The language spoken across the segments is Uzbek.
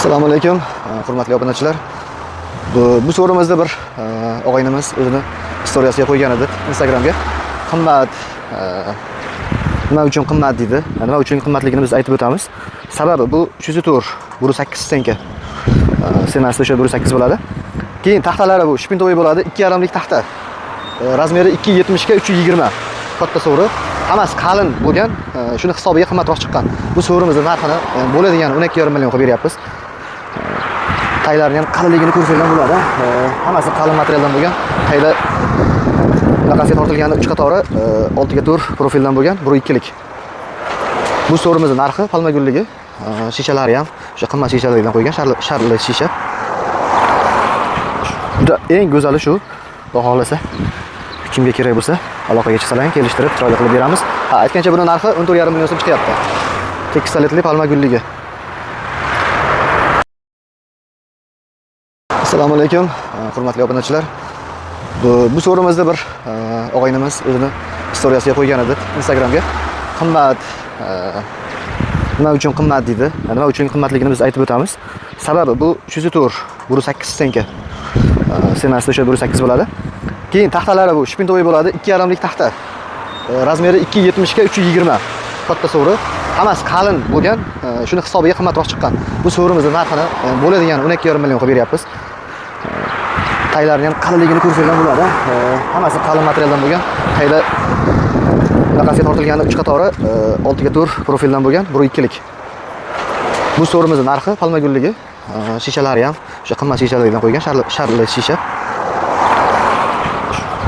Assalomu alaykum, hurmatli obunachilar. Bu so'rimizda bir og'aynimiz o'zini storiyasiga qo'ygan edi Instagramga. Qimmat nima uchun qimmat dedi. Nima uchun qimmatligini biz aytib o'tamiz. Sababi bu Chuzitur 8 tenka. Senasi o'sha 8 bo'ladi. Keyin taxtalari bu shpintovoy bo'ladi, 2,5 lik taxta. Razmeri 270 ga 320. Katta so'ri. Hammasi qalin bo'lgan, shuni hisobiga qimmatroq chiqqan. Bu so'rimizning narxini bo'ladigan 12,5 million qilib beryapmiz. Taylarning ham qalinligini ko'rsanglar bo'ladi. Hammasi qalin materialdan bo'lgan. Taylar naqasiga tortilgani 3 qatori 6 ga 4 profildan bo'lgan, 1.2 lik. Bu so'rimizning narxi palma gulligi, shishalari ham o'sha qimmat shishalardan qo'ygan, sharli shisha. Juda eng go'zali shu. Xudo xolasa kimga kerak bo'lsa, aloqaga chiqsalar, kelishtirib, chiroyli qilib beramiz. Aytgancha buni narxi 14,5 million so'm chiqyapti. Tekstoletli palma gulligi. Assalomu alaykum, hurmatli obunachilar. Bu so'rimizda bir og'aynimiz o'zini storiyasiga qo'ygan edi Instagramga. Qimmat nima uchun qimmat dedi. Nima uchun qimmatligini biz aytib o'tamiz. Sababi bu Chuzitur 8 tenka. Senasi o'sha 8 bo'ladi. Keyin taxtalari bu shpintovoy bo'ladi, 2,5 lik taxta. Razmeri 270 ga 320. Katta so'ri. Hammasi qalin bo'lgan, shuni hisobiga qimmatroq chiqqan. Bu so'rimizning narxini bo'ladigan 12,5 million qilib beryapmiz. Taylarning ham qalinligini ko'rsanglar bo'ladi. Hammasi qalin materialdan bo'lgan. Taylar naqasiga tortilgani 3 qatori 6 ga 4 profildan bo'lgan, 1.2 lik. Bu so'rimizning narxi palma gulligi, shishalari ham o'sha qimmat shishalardan qo'ygan, sharli shisha.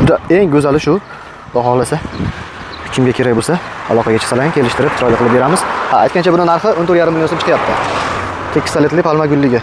Juda eng go'zali shu. Xudo xolasa kimga kerak bo'lsa, aloqaga chiqsalar, kelishtirib, chiroyli qilib beramiz. Aytgancha buni narxi 14,5 million so'm chiqyapti. Tekstoletli palma gulligi.